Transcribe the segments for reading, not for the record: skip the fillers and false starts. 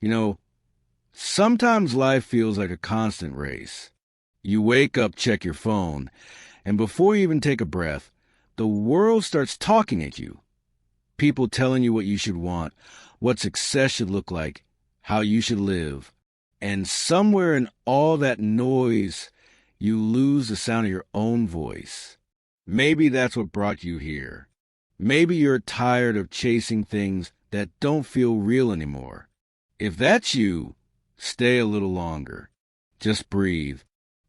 You know, sometimes life feels like a constant race. You wake up, check your phone, and before you even take a breath, the world starts talking at you. People telling you what you should want, what success should look like, how you should live. And somewhere in all that noise, you lose the sound of your own voice. Maybe that's what brought you here. Maybe you're tired of chasing things that don't feel real anymore. If that's you, stay a little longer. Just breathe.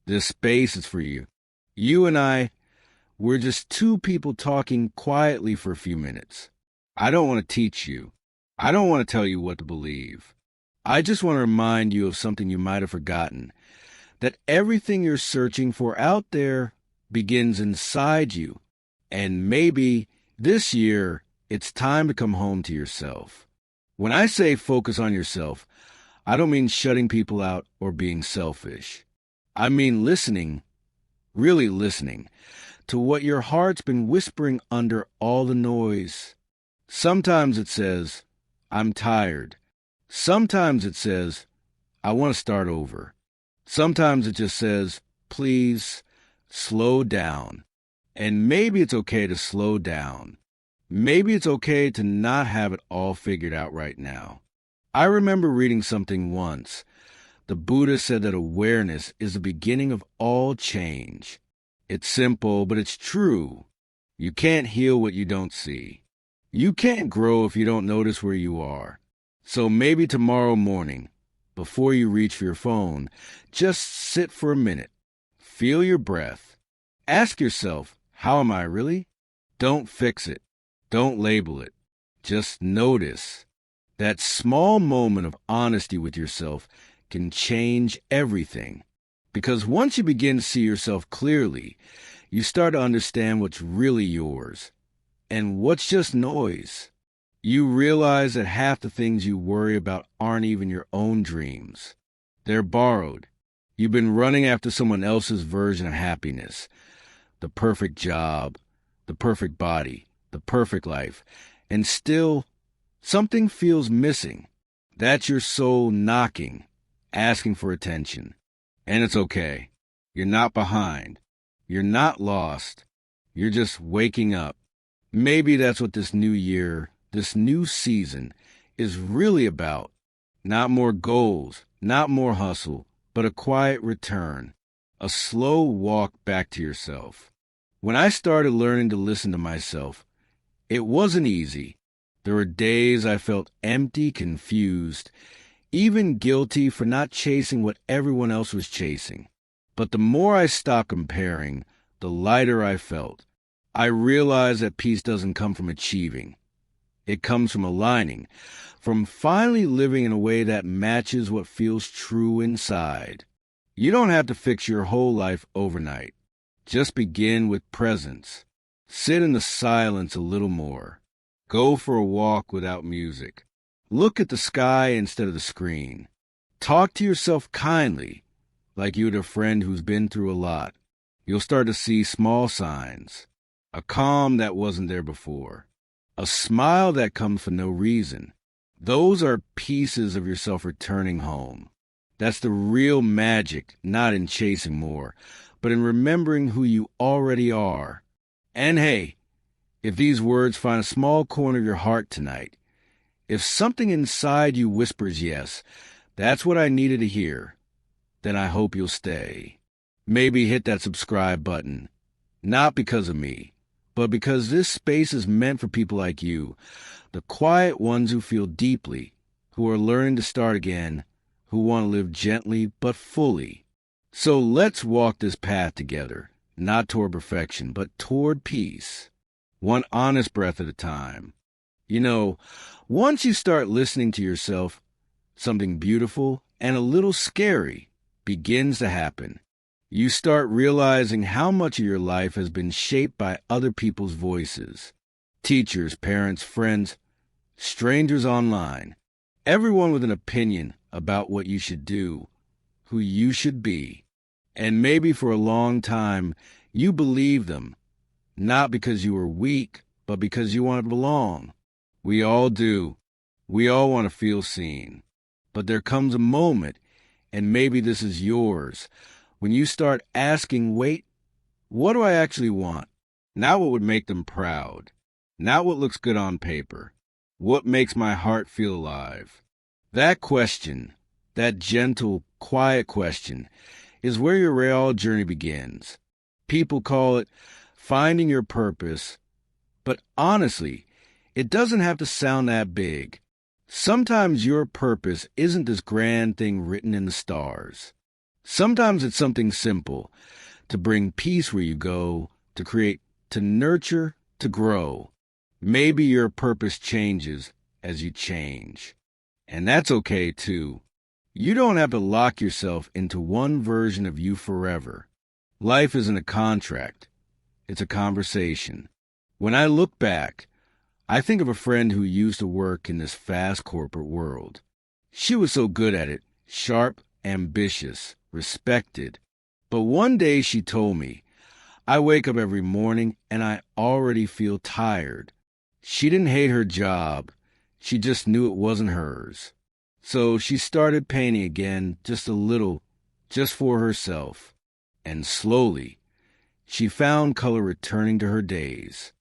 This space is for you. You and I, we're just two people talking quietly for a few minutes. I don't want to teach you. I don't want to tell you what to believe. I just want to remind you of something you might have forgotten, that everything you're searching for out there begins inside you. And maybe this year, it's time to come home to yourself. When I say focus on yourself, I don't mean shutting people out or being selfish. I mean listening, really listening, to what your heart's been whispering under all the noise. Sometimes it says, I'm tired. Sometimes it says, I want to start over. Sometimes it just says, please, slow down. And maybe it's okay to slow down. Maybe it's okay to not have it all figured out right now. I remember reading something once. The Buddha said that awareness is the beginning of all change. It's simple, but it's true. You can't heal what you don't see. You can't grow if you don't notice where you are. So maybe tomorrow morning, before you reach for your phone, just sit for a minute. Feel your breath. Ask yourself, how am I really? Don't fix it. Don't label it. Just notice. That small moment of honesty with yourself can change everything. Because once you begin to see yourself clearly, you start to understand what's really yours and what's just noise. You realize that half the things you worry about aren't even your own dreams. They're borrowed. You've been running after someone else's version of happiness. The perfect job, the perfect body, the perfect life. And still, something feels missing. That's your soul knocking, asking for attention. And it's okay. You're not behind. You're not lost. You're just waking up. Maybe that's what this new year, this new season, is really about. Not more goals, not more hustle, but a quiet return, a slow walk back to yourself. When I started learning to listen to myself, it wasn't easy. There were days I felt empty, confused, even guilty for not chasing what everyone else was chasing. But the more I stopped comparing, the lighter I felt. I realized that peace doesn't come from achieving. It comes from aligning, from finally living in a way that matches what feels true inside. You don't have to fix your whole life overnight. Just begin with presence. Sit in the silence a little more. Go for a walk without music. Look at the sky instead of the screen. Talk to yourself kindly, like you would a friend who's been through a lot. You'll start to see small signs. A calm that wasn't there before. A smile that comes for no reason. Those are pieces of yourself returning home. That's the real magic, not in chasing more, but in remembering who you already are. And hey, if these words find a small corner of your heart tonight, if something inside you whispers yes, that's what I needed to hear, then I hope you'll stay. Maybe hit that subscribe button, not because of me, but because this space is meant for people like you, the quiet ones who feel deeply, who are learning to start again, who want to live gently but fully. So let's walk this path together, not toward perfection, but toward peace, one honest breath at a time. You know, once you start listening to yourself, something beautiful and a little scary begins to happen. You start realizing how much of your life has been shaped by other people's voices. Teachers, parents, friends, strangers online. Everyone with an opinion about what you should do, who you should be. And maybe for a long time, you believed them, not because you were weak, but because you want to belong. We all do. We all want to feel seen. But there comes a moment, and maybe this is yours, when you start asking, wait, what do I actually want? Not what would make them proud. Not what looks good on paper. What makes my heart feel alive? That question, that gentle, quiet question, is where your real journey begins. People call it finding your purpose, but honestly, it doesn't have to sound that big. Sometimes your purpose isn't this grand thing written in the stars. Sometimes it's something simple, to bring peace where you go, to create, to nurture, to grow. Maybe your purpose changes as you change. And that's okay too. You don't have to lock yourself into one version of you forever. Life isn't a contract. It's a conversation. When I look back, I think of a friend who used to work in this fast corporate world. She was so good at it, sharp, ambitious, respected. But one day she told me, I wake up every morning and I already feel tired. She didn't hate her job. She just knew it wasn't hers. So she started painting again, just a little, just for herself. And slowly, she found color returning to her days.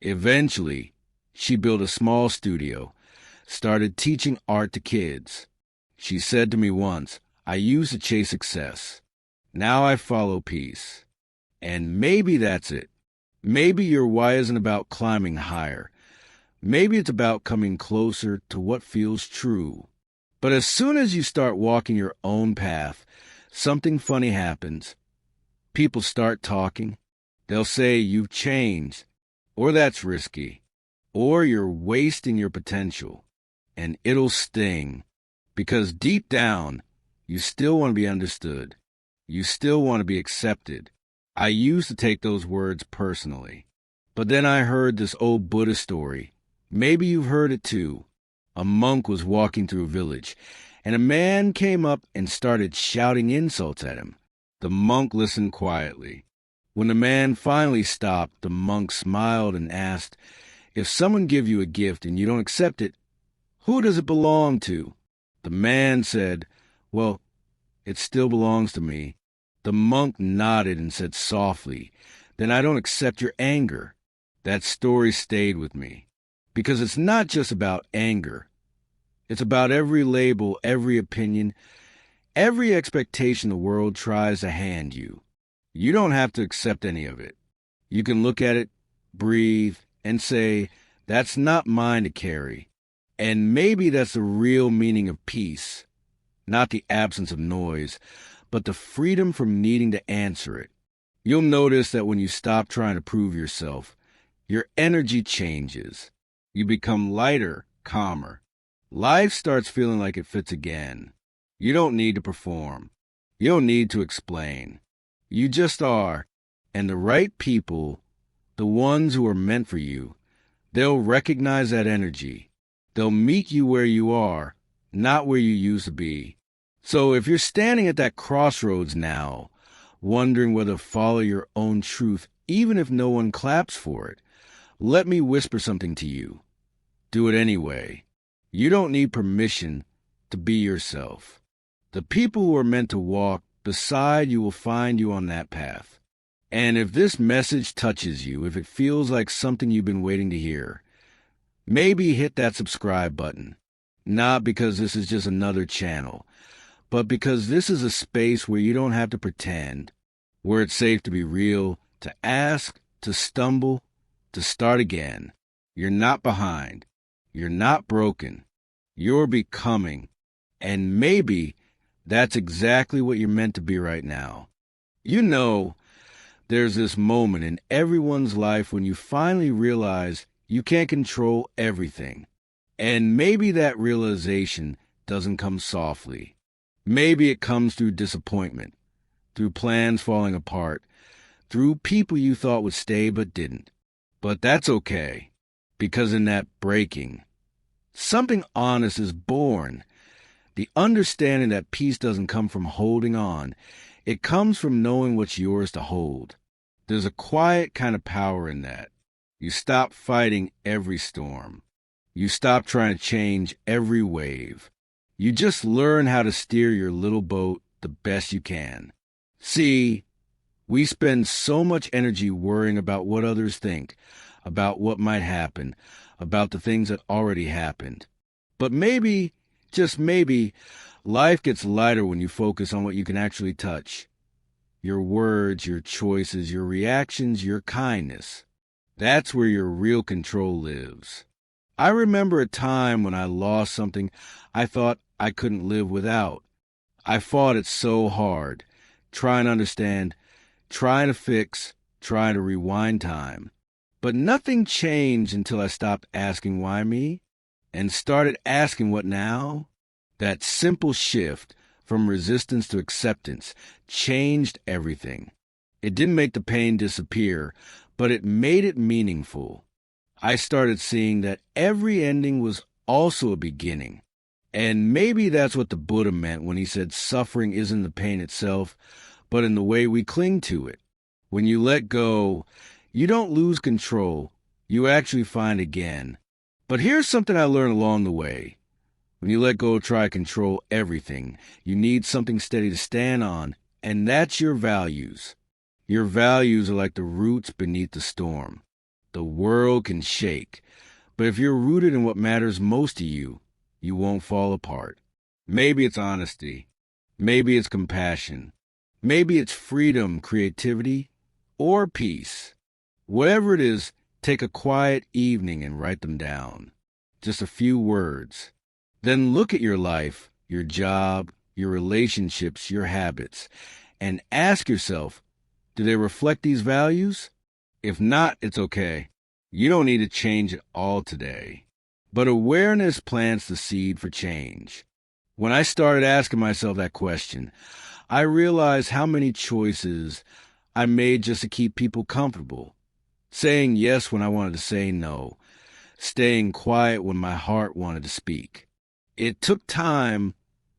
Eventually, she built a small studio, started teaching art to kids. She said to me once, I used to chase success. Now I follow peace. And maybe that's it. Maybe your why isn't about climbing higher. Maybe it's about coming closer to what feels true. But as soon as you start walking your own path, something funny happens. People start talking. They'll say you've changed, or that's risky, or you're wasting your potential. And it'll sting, because deep down, you still want to be understood. You still want to be accepted. I used to take those words personally. But then I heard this old Buddha story. Maybe you've heard it too. A monk was walking through a village, and a man came up and started shouting insults at him. The monk listened quietly. When the man finally stopped, the monk smiled and asked, if someone gives you a gift and you don't accept it, who does it belong to? The man said, well, it still belongs to me. The monk nodded and said softly, then I don't accept your anger. That story stayed with me. Because it's not just about anger. It's about every label, every opinion, every expectation the world tries to hand you. You don't have to accept any of it. You can look at it, breathe, and say, that's not mine to carry. And maybe that's the real meaning of peace. Not the absence of noise, but the freedom from needing to answer it. You'll notice that when you stop trying to prove yourself, your energy changes. You become lighter, calmer. Life starts feeling like it fits again. You don't need to perform. You don't need to explain. You just are. And the right people, the ones who are meant for you, they'll recognize that energy. They'll meet you where you are, not where you used to be. So if you're standing at that crossroads now, wondering whether to follow your own truth, even if no one claps for it, let me whisper something to you. Do it anyway. You don't need permission to be yourself. The people who are meant to walk beside you will find you on that path. And if this message touches you, if it feels like something you've been waiting to hear, maybe hit that subscribe button. Not because this is just another channel, but because this is a space where you don't have to pretend, where it's safe to be real, to ask, to stumble, to start again. You're not behind. You're not broken. You're becoming. And maybe that's exactly what you're meant to be right now. You know, there's this moment in everyone's life when you finally realize you can't control everything. And maybe that realization doesn't come softly. Maybe it comes through disappointment, through plans falling apart, through people you thought would stay but didn't. But that's okay, because in that breaking, something honest is born. The understanding that peace doesn't come from holding on. It comes from knowing what's yours to hold. There's a quiet kind of power in that. You stop fighting every storm. You stop trying to change every wave. You just learn how to steer your little boat the best you can. See, we spend so much energy worrying about what others think, about what might happen, about the things that already happened. But maybe, just maybe, life gets lighter when you focus on what you can actually touch. Your words, your choices, your reactions, your kindness. That's where your real control lives. I remember a time when I lost something I thought I couldn't live without. I fought it so hard, trying to understand, trying to fix, trying to rewind time. But nothing changed until I stopped asking why me and started asking what now. That simple shift from resistance to acceptance changed everything. It didn't make the pain disappear, but it made it meaningful. I started seeing that every ending was also a beginning. And maybe that's what the Buddha meant when he said suffering isn't the pain itself, but in the way we cling to it. When you let go, you don't lose control. You actually find again. But here's something I learned along the way. When you let go, try to control everything. You need something steady to stand on, and that's your values. Your values are like the roots beneath the storm. The world can shake, but if you're rooted in what matters most to you, you won't fall apart. Maybe it's honesty. Maybe it's compassion. Maybe it's freedom, creativity, or peace. Whatever it is, take a quiet evening and write them down. Just a few words. Then look at your life, your job, your relationships, your habits, and ask yourself, do they reflect these values? If not, it's okay. You don't need to change it all today. But awareness plants the seed for change. When I started asking myself that question, I realized how many choices I made just to keep people comfortable. Saying yes when I wanted to say no. Staying quiet when my heart wanted to speak. It took time,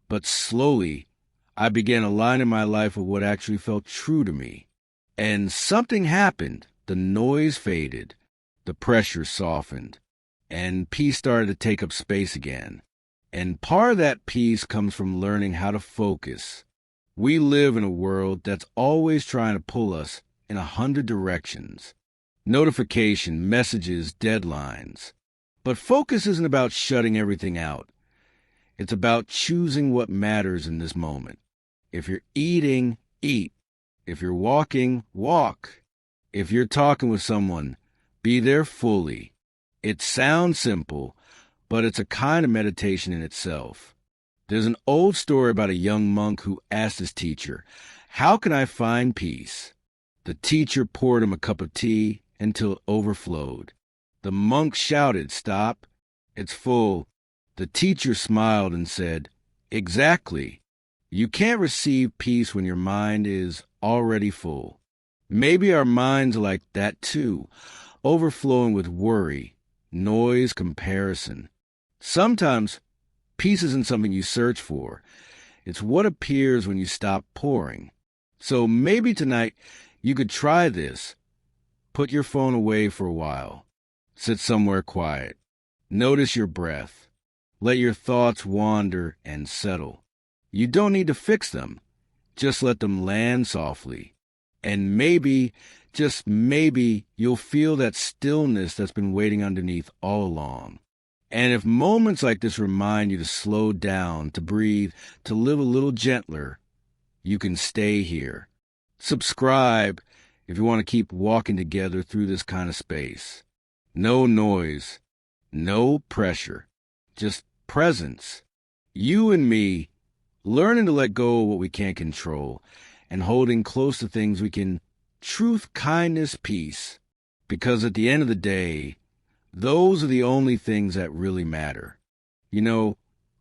but slowly, I began aligning my life with what actually felt true to me. And something happened. The noise faded. The pressure softened. And peace started to take up space again. And part of that peace comes from learning how to focus. We live in a world that's always trying to pull us in 100 directions. Notification, messages, deadlines. But focus isn't about shutting everything out. It's about choosing what matters in this moment. If you're eating, eat. If you're walking, walk. If you're talking with someone, be there fully. It sounds simple, but it's a kind of meditation in itself. There's an old story about a young monk who asked his teacher, "How can I find peace?" The teacher poured him a cup of tea until it overflowed. The monk shouted, "Stop, it's full." The teacher smiled and said, "Exactly. You can't receive peace when your mind is already full." Maybe our minds are like that too, overflowing with worry, noise, comparison. Sometimes peace isn't something you search for. It's what appears when you stop pouring. So maybe tonight you could try this. Put your phone away for a while. Sit somewhere quiet. Notice your breath. Let your thoughts wander and settle. You don't need to fix them. Just let them land softly. And maybe, just maybe, you'll feel that stillness that's been waiting underneath all along. And if moments like this remind you to slow down, to breathe, to live a little gentler, you can stay here. Subscribe if you want to keep walking together through this kind of space. No noise, no pressure, just presence. You and me, learning to let go of what we can't control and holding close to things we can. Truth, kindness, peace. Because at the end of the day, those are the only things that really matter. You know,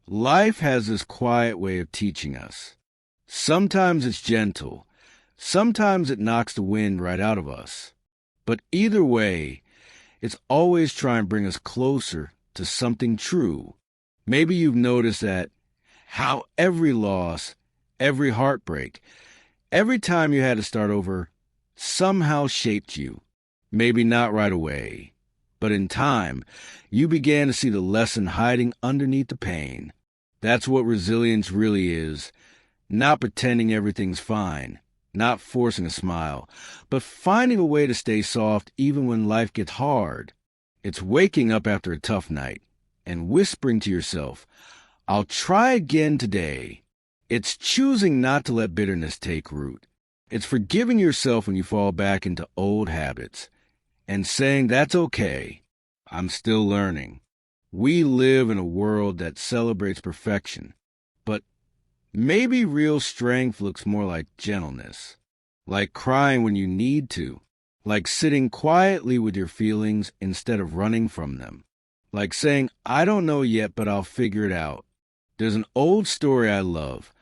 life has this quiet way of teaching us. Sometimes it's gentle. Sometimes it knocks the wind right out of us. But either way, it's always trying to bring us closer to something true. Maybe you've noticed that how every loss, every heartbreak, every time you had to start over, somehow shaped you. Maybe not right away, but in time, you began to see the lesson hiding underneath the pain. That's what resilience really is. Not pretending everything's fine, not forcing a smile, but finding a way to stay soft even when life gets hard. It's waking up after a tough night and whispering to yourself, I'll try again today. It's choosing not to let bitterness take root. It's forgiving yourself when you fall back into old habits and saying, that's okay. I'm still learning. We live in a world that celebrates perfection, but maybe real strength looks more like gentleness, like crying when you need to, like sitting quietly with your feelings instead of running from them, like saying, I don't know yet, but I'll figure it out. There's an old story I love.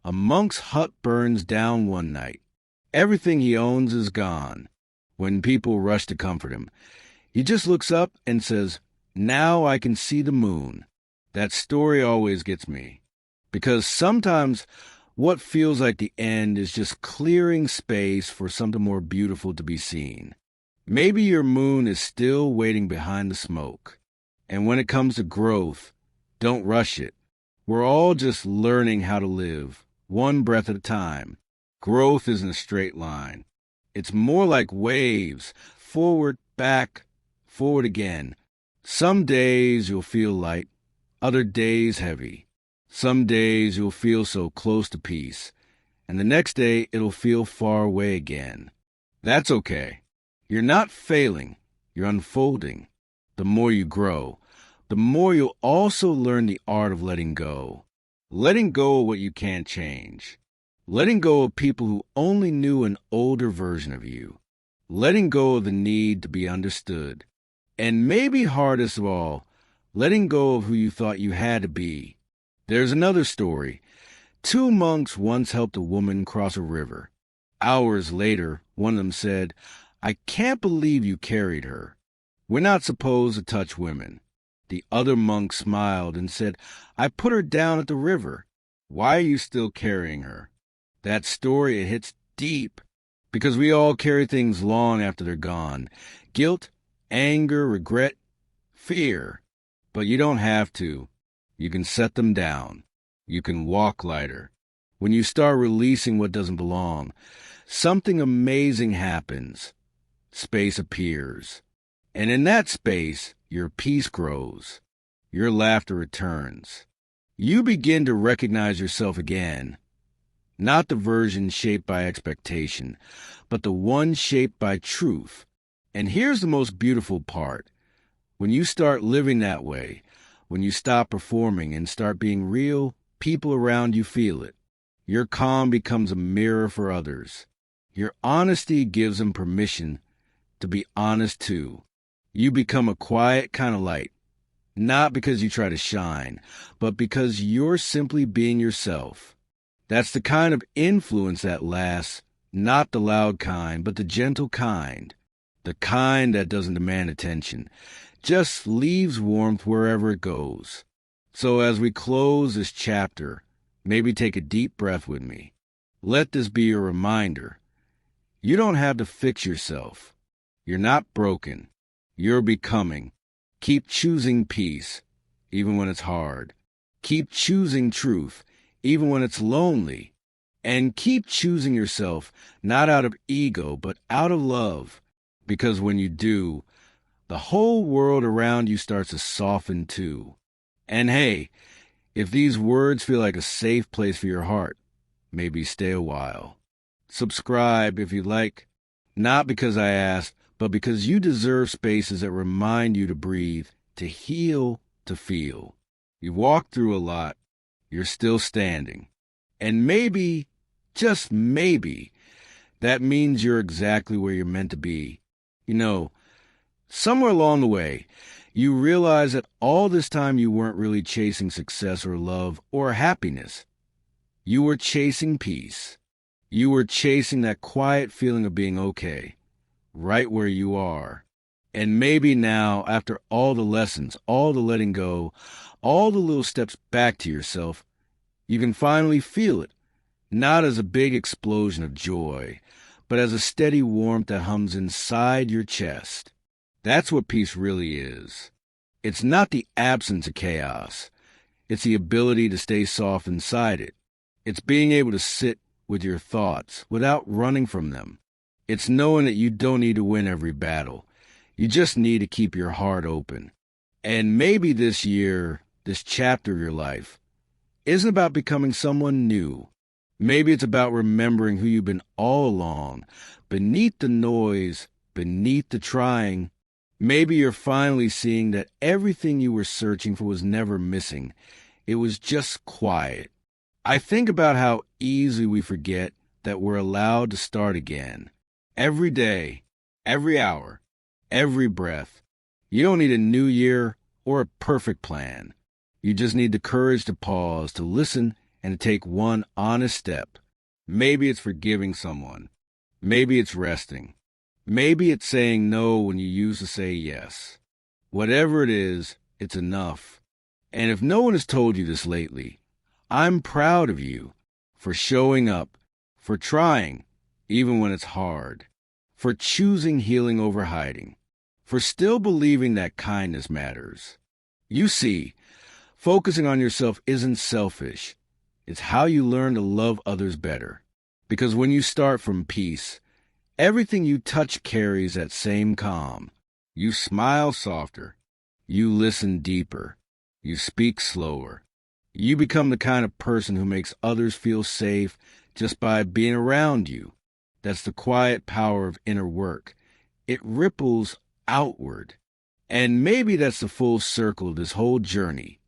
A monk's hut burns down one night. Everything he owns is gone. When people rush to comfort him, he just looks up and says, now I can see the moon. That story always gets me, because sometimes what feels like the end is just clearing space for something more beautiful to be seen. Maybe your moon is still waiting behind the smoke. And when it comes to growth, don't rush it. We're all just learning how to live, one breath at a time. Growth isn't a straight line. It's more like waves, forward, back, forward again. Some days you'll feel light, other days heavy. Some days you'll feel so close to peace, and the next day it'll feel far away again. That's okay. You're not failing, you're unfolding. The more you grow, the more you'll also learn the art of letting go. Letting go of what you can't change. Letting go of people who only knew an older version of you. Letting go of the need to be understood. And maybe hardest of all, letting go of who you thought you had to be. There's another story. 2 monks once helped a woman cross a river. Hours later, one of them said, I can't believe you carried her. We're not supposed to touch women. The other monk smiled and said, I put her down at the river. Why are you still carrying her? That story, it hits deep, because we all carry things long after they're gone. Guilt, anger, regret, fear. But you don't have to. You can set them down. You can walk lighter. When you start releasing what doesn't belong, something amazing happens. Space appears. And in that space, your peace grows. Your laughter returns. You begin to recognize yourself again. Not the version shaped by expectation, but the one shaped by truth. And here's the most beautiful part. When you start living that way, when you stop performing and start being real, people around you feel it. Your calm becomes a mirror for others. Your honesty gives them permission to be honest too. You become a quiet kind of light, not because you try to shine, but because you're simply being yourself. That's the kind of influence that lasts, not the loud kind, but the gentle kind. The kind that doesn't demand attention, just leaves warmth wherever it goes. So as we close this chapter, maybe take a deep breath with me. Let this be a reminder. You don't have to fix yourself. You're not broken. You're becoming. Keep choosing peace, even when it's hard. Keep choosing truth, even when it's lonely. And keep choosing yourself, not out of ego, but out of love. Because when you do, the whole world around you starts to soften too. And hey, if these words feel like a safe place for your heart, maybe stay a while. Subscribe if you like, not because I asked, but because you deserve spaces that remind you to breathe, to heal, to feel. You've walked through a lot. You're still standing. And maybe, just maybe, that means you're exactly where you're meant to be. You know, somewhere along the way, you realize that all this time you weren't really chasing success or love or happiness. You were chasing peace. You were chasing that quiet feeling of being okay, right where you are. And maybe now, after all the lessons, all the letting go, all the little steps back to yourself, you can finally feel it, not as a big explosion of joy, but as a steady warmth that hums inside your chest. That's what peace really is. It's not the absence of chaos. It's the ability to stay soft inside it. It's being able to sit with your thoughts without running from them. It's knowing that you don't need to win every battle. You just need to keep your heart open. And maybe this year, this chapter of your life, isn't about becoming someone new. Maybe it's about remembering who you've been all along, beneath the noise, beneath the trying. Maybe you're finally seeing that everything you were searching for was never missing. It was just quiet. I think about how easily we forget that we're allowed to start again. Every day, every hour, every breath. You don't need a new year or a perfect plan. You just need the courage to pause, to listen, and to take one honest step. Maybe it's forgiving someone. Maybe it's resting. Maybe it's saying no when you used to say yes. Whatever it is, it's enough. And if no one has told you this lately, I'm proud of you for showing up, for trying, even when it's hard, for choosing healing over hiding, for still believing that kindness matters. You see, focusing on yourself isn't selfish. It's how you learn to love others better. Because when you start from peace, everything you touch carries that same calm. You smile softer. You listen deeper. You speak slower. You become the kind of person who makes others feel safe just by being around you. That's the quiet power of inner work. It ripples outward. And maybe that's the full circle of this whole journey.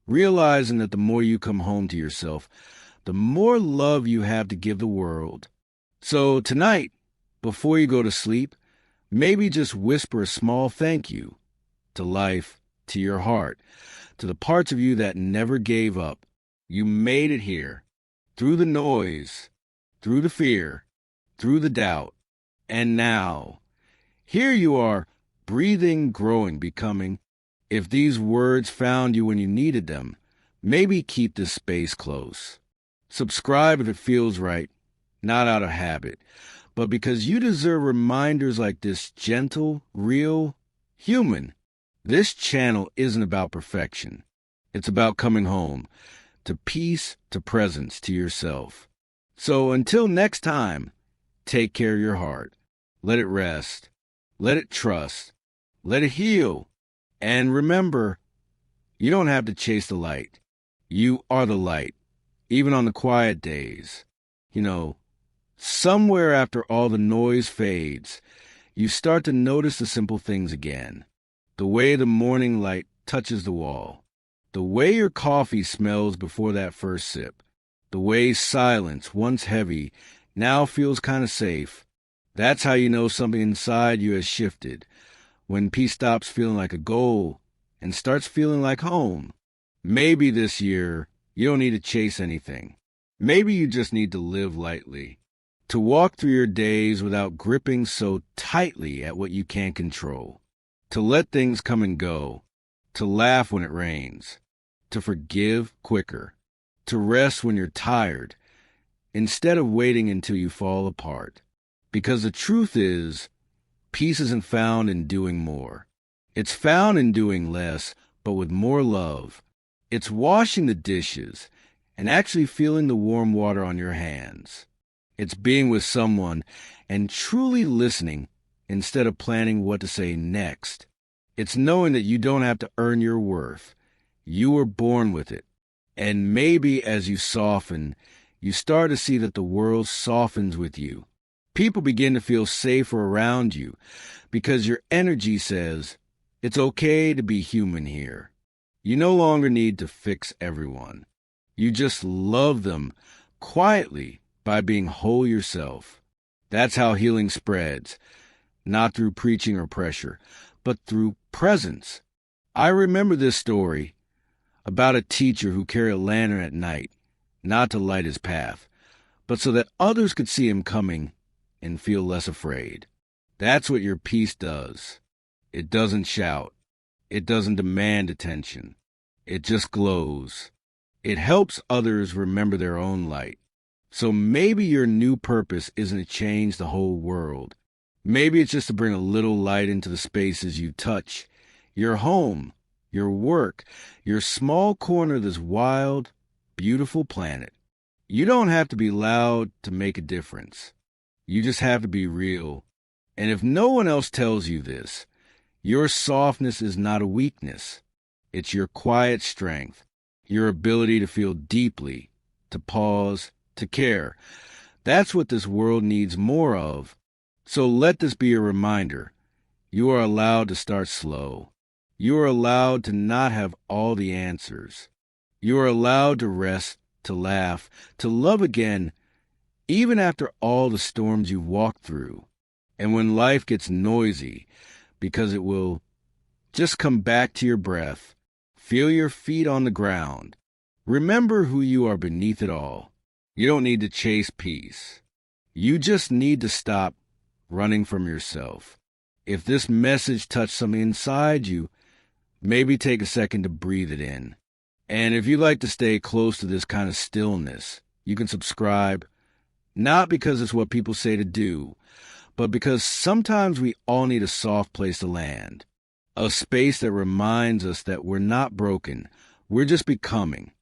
Realizing that the more you come home to yourself, the more love you have to give the world. So tonight, before you go to sleep, maybe just whisper a small thank you to life, to your heart, to the parts of you that never gave up. You made it here, through the noise, through the fear, through the doubt. And now, here you are, breathing, growing, becoming. If these words found you when you needed them, maybe keep this space close. Subscribe if it feels right, not out of habit, but because you deserve reminders like this, gentle, real, human. This channel isn't about perfection. It's about coming home, to peace, to presence, to yourself. So until next time, take care of your heart. Let it rest. Let it trust. Let it heal. And remember, you don't have to chase the light. You are the light, even on the quiet days. You know, somewhere after all the noise fades, you start to notice the simple things again. The way the morning light touches the wall. The way your coffee smells before that first sip. The way silence, once heavy, now feels kind of safe. That's how you know something inside you has shifted. When peace stops feeling like a goal and starts feeling like home. Maybe this year, you don't need to chase anything. Maybe you just need to live lightly. To walk through your days without gripping so tightly at what you can't control. To let things come and go. To laugh when it rains. To forgive quicker. To rest when you're tired, instead of waiting until you fall apart. Because the truth is, peace isn't found in doing more. It's found in doing less, but with more love. It's washing the dishes and actually feeling the warm water on your hands. It's being with someone and truly listening instead of planning what to say next. It's knowing that you don't have to earn your worth. You were born with it. And maybe as you soften, you start to see that the world softens with you. People begin to feel safer around you because your energy says, it's okay to be human here. You no longer need to fix everyone. You just love them quietly by being whole yourself. That's how healing spreads, not through preaching or pressure, but through presence. I remember this story about a teacher who carried a lantern at night, not to light his path, but so that others could see him coming and feel less afraid. That's what your peace does. It doesn't shout. It doesn't demand attention. It just glows. It helps others remember their own light. So maybe your new purpose isn't to change the whole world. Maybe it's just to bring a little light into the spaces you touch, your home, your work, your small corner of this wild, beautiful planet. You don't have to be loud to make a difference. You just have to be real. And if no one else tells you this, your softness is not a weakness. It's your quiet strength, your ability to feel deeply, to pause, to care. That's what this world needs more of. So let this be a reminder. You are allowed to start slow. You are allowed to not have all the answers. You are allowed to rest, to laugh, to love again, even after all the storms you've walked through. And when life gets noisy, because it will, just come back to your breath. Feel your feet on the ground. Remember who you are beneath it all. You don't need to chase peace. You just need to stop running from yourself. If this message touched something inside you, maybe take a second to breathe it in. And if you'd like to stay close to this kind of stillness, you can subscribe, not because it's what people say to do, but because sometimes we all need a soft place to land, a space that reminds us that we're not broken, we're just becoming.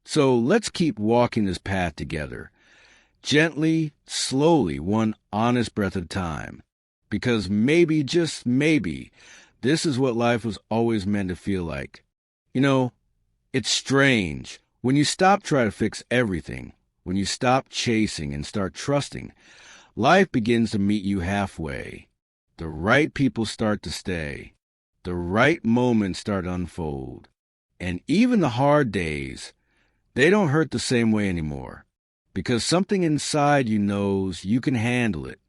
So let's keep walking this path together, gently, slowly, one honest breath at a time, because maybe, just maybe, this is what life was always meant to feel like. You know, it's strange. When you stop trying to fix everything, when you stop chasing and start trusting, life begins to meet you halfway. The right people start to stay. The right moments start to unfold. And even the hard days, they don't hurt the same way anymore. Because something inside you knows you can handle it.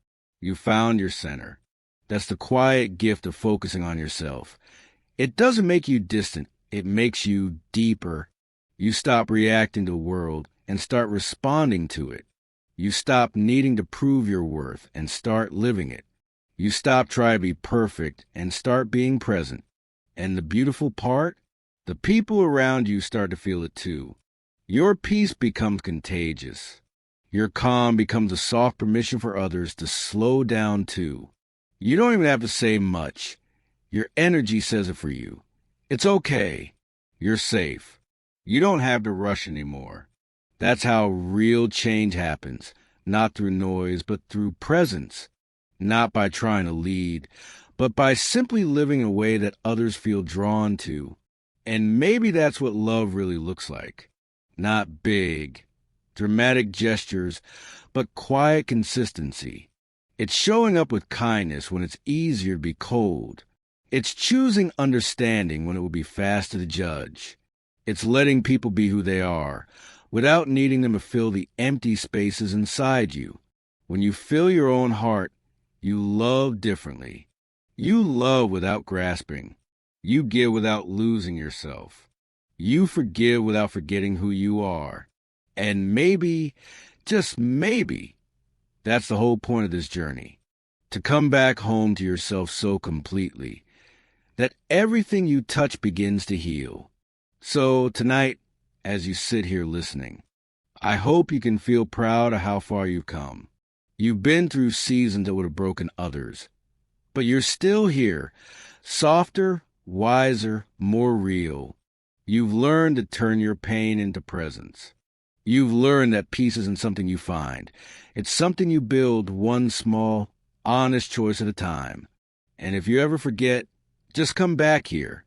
You found your center. That's the quiet gift of focusing on yourself. It doesn't make you distant. It makes you deeper. You stop reacting to the world and start responding to it. You stop needing to prove your worth and start living it. You stop trying to be perfect and start being present. And the beautiful part? The people around you start to feel it too. Your peace becomes contagious. Your calm becomes a soft permission for others to slow down too. You don't even have to say much. Your energy says it for you. It's okay. You're safe. You don't have to rush anymore. That's how real change happens, not through noise, but through presence. Not by trying to lead, but by simply living in a way that others feel drawn to. And maybe that's what love really looks like. Not big, dramatic gestures, but quiet consistency. It's showing up with kindness when it's easier to be cold. It's choosing understanding when it would be faster to judge. It's letting people be who they are, without needing them to fill the empty spaces inside you. When you fill your own heart, you love differently. You love without grasping. You give without losing yourself. You forgive without forgetting who you are. And maybe, just maybe, that's the whole point of this journey. To come back home to yourself so completely that everything you touch begins to heal. So tonight, as you sit here listening, I hope you can feel proud of how far you've come. You've been through seasons that would have broken others, but you're still here, softer, wiser, more real. You've learned to turn your pain into presence. You've learned that peace isn't something you find. It's something you build one small, honest choice at a time. And if you ever forget, just come back here.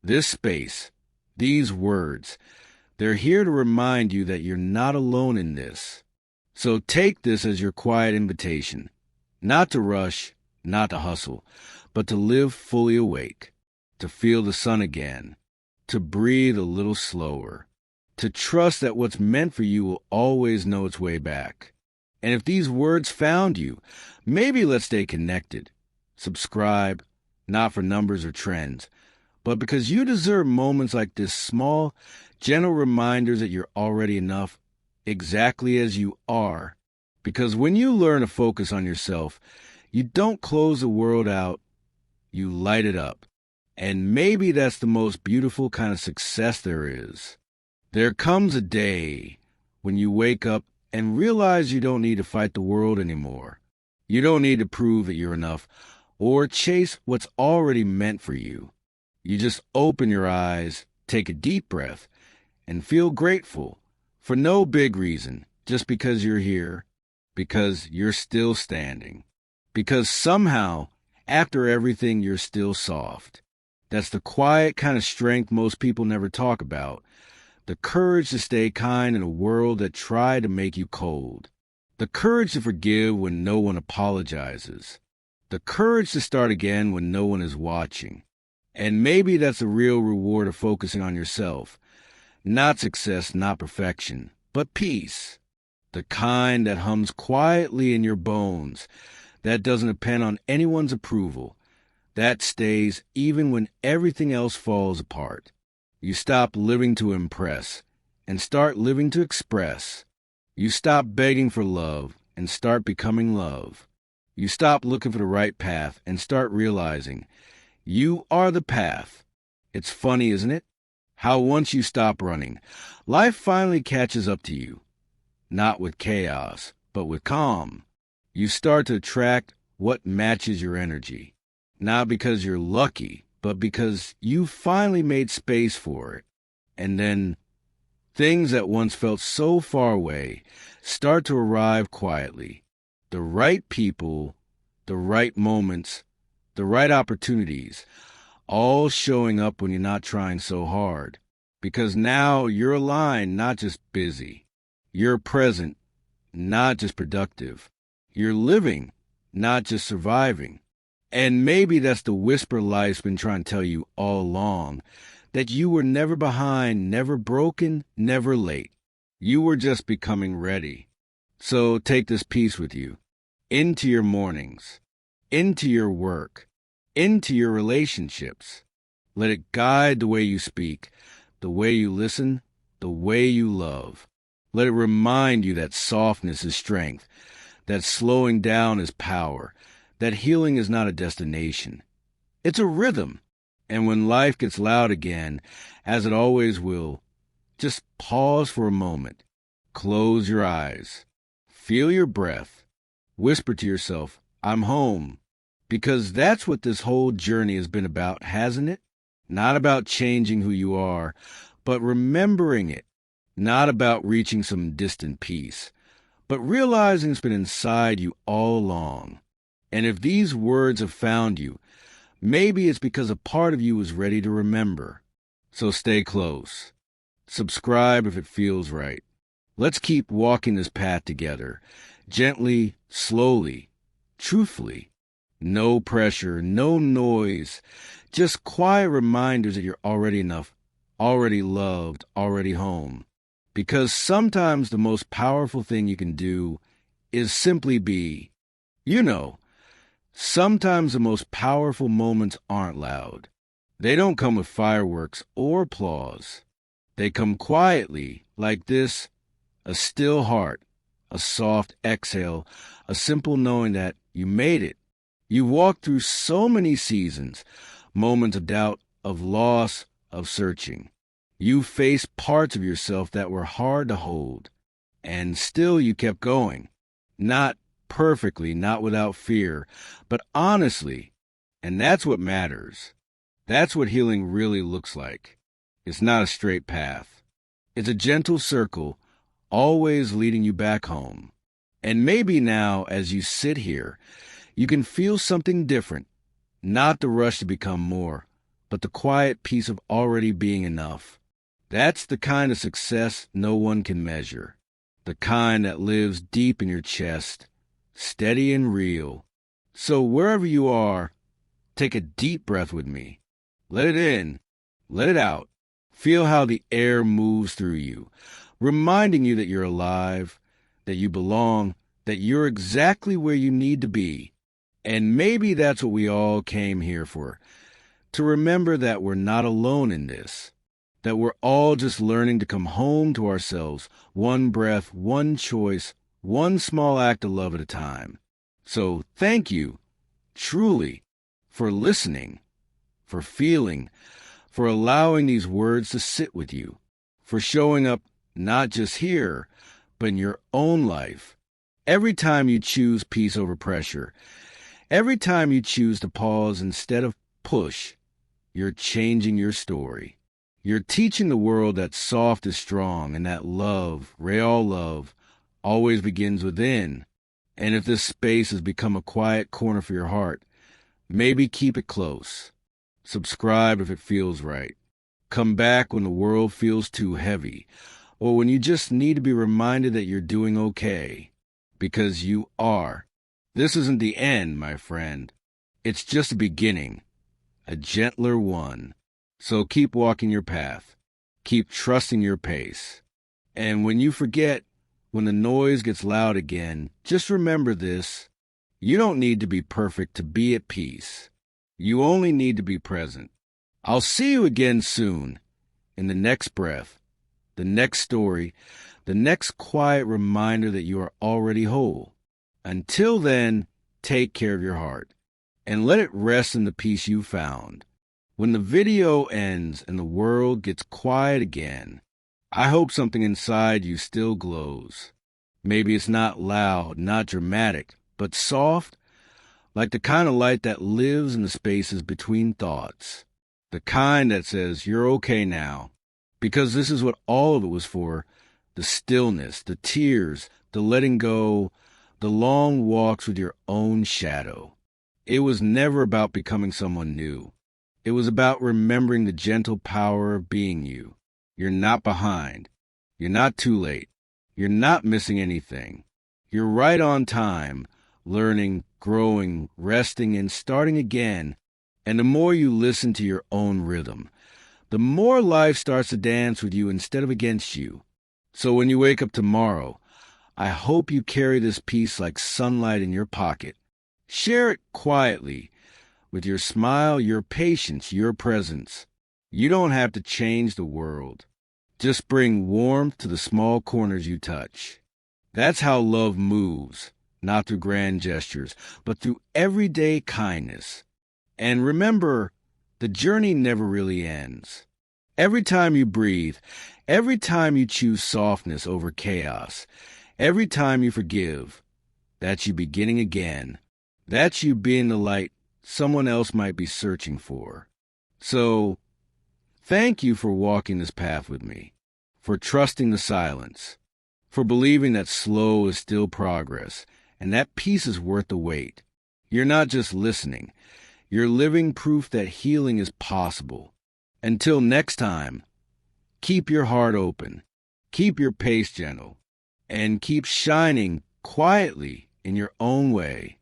This space, these words, they're here to remind you that you're not alone in this. So take this as your quiet invitation, not to rush, not to hustle, but to live fully awake, to feel the sun again, to breathe a little slower, to trust that what's meant for you will always know its way back. And if these words found you, maybe let's stay connected. Subscribe, not for numbers or trends, but because you deserve moments like this, small, gentle reminders that you're already enough, exactly as you are. Because when you learn to focus on yourself, you don't close the world out, you light it up. And maybe that's the most beautiful kind of success there is. There comes a day when you wake up and realize you don't need to fight the world anymore. You don't need to prove that you're enough or chase what's already meant for you. You just open your eyes, take a deep breath, and feel grateful for no big reason, just because you're here, because you're still standing, because somehow, after everything, you're still soft. That's the quiet kind of strength most people never talk about. The courage to stay kind in a world that tried to make you cold. The courage to forgive when no one apologizes. The courage to start again when no one is watching. And maybe that's the real reward of focusing on yourself. Not success, not perfection, but peace. The kind that hums quietly in your bones, that doesn't depend on anyone's approval, that stays even when everything else falls apart. You stop living to impress and start living to express. You stop begging for love and start becoming love. You stop looking for the right path and start realizing you are the path. It's funny, isn't it? How once you stop running, life finally catches up to you. Not with chaos, but with calm. You start to attract what matches your energy. Not because you're lucky, but because you finally made space for it. And then things that once felt so far away start to arrive quietly. The right people, the right moments, the right opportunities, all showing up when you're not trying so hard. Because now you're aligned, not just busy. You're present, not just productive. You're living, not just surviving. And maybe that's the whisper life's been trying to tell you all along, that you were never behind, never broken, never late. You were just becoming ready. So take this piece with you, into your mornings, into your work, into your relationships. Let it guide the way you speak, the way you listen, the way you love. Let it remind you that softness is strength, that slowing down is power, that healing is not a destination. It's a rhythm. And when life gets loud again, as it always will, just pause for a moment. Close your eyes. Feel your breath. Whisper to yourself, I'm home. Because that's what this whole journey has been about, hasn't it? Not about changing who you are, but remembering it. Not about reaching some distant peace, but realizing it's been inside you all along. And if these words have found you, maybe it's because a part of you is ready to remember. So stay close. Subscribe if it feels right. Let's keep walking this path together, gently, slowly, truthfully. No pressure, no noise, just quiet reminders that you're already enough, already loved, already home. Because sometimes the most powerful thing you can do is simply be. Sometimes the most powerful moments aren't loud. They don't come with fireworks or applause. They come quietly, like this, a still heart, a soft exhale, a simple knowing that you made it. You walked through so many seasons, moments of doubt, of loss, of searching. You faced parts of yourself that were hard to hold, and still you kept going. Not perfectly, not without fear, but honestly, and that's what matters. That's what healing really looks like. It's not a straight path. It's a gentle circle, always leading you back home. And maybe now, as you sit here, you can feel something different, not the rush to become more, but the quiet peace of already being enough. That's the kind of success no one can measure, the kind that lives deep in your chest, steady and real. So wherever you are, take a deep breath with me. Let it in, let it out. Feel how the air moves through you, reminding you that you're alive, that you belong, that you're exactly where you need to be. And maybe that's what we all came here for, to remember that we're not alone in this, that we're all just learning to come home to ourselves, one breath, one choice, one small act of love at a time. So thank you, truly, for listening, for feeling, for allowing these words to sit with you, for showing up not just here, but in your own life. Every time you choose peace over pressure, every time you choose to pause instead of push, you're changing your story. You're teaching the world that soft is strong and that love, real love, always begins within. And if this space has become a quiet corner for your heart, maybe keep it close. Subscribe if it feels right. Come back when the world feels too heavy, or when you just need to be reminded that you're doing okay. Because you are. This isn't the end, my friend. It's just a beginning, a gentler one. So keep walking your path. Keep trusting your pace. And when you forget, when the noise gets loud again, just remember this. You don't need to be perfect to be at peace. You only need to be present. I'll see you again soon, in the next breath, the next story, the next quiet reminder that you are already whole. Until then, take care of your heart, and let it rest in the peace you found. When the video ends and the world gets quiet again, I hope something inside you still glows. Maybe it's not loud, not dramatic, but soft, like the kind of light that lives in the spaces between thoughts. The kind that says, you're okay now. Because this is what all of it was for. The stillness, the tears, the letting go, the long walks with your own shadow. It was never about becoming someone new. It was about remembering the gentle power of being you. You're not behind. You're not too late. You're not missing anything. You're right on time, learning, growing, resting, and starting again. And the more you listen to your own rhythm, the more life starts to dance with you instead of against you. So when you wake up tomorrow, I hope you carry this peace like sunlight in your pocket. Share it quietly with your smile, your patience, your presence. You don't have to change the world. Just bring warmth to the small corners you touch. That's how love moves, not through grand gestures, but through everyday kindness. And remember, the journey never really ends. Every time you breathe, every time you choose softness over chaos, every time you forgive, that's you beginning again. That's you being the light someone else might be searching for. So, thank you for walking this path with me, for trusting the silence, for believing that slow is still progress, and that peace is worth the wait. You're not just listening. You're living proof that healing is possible. Until next time, keep your heart open, keep your pace gentle, and keep shining quietly in your own way.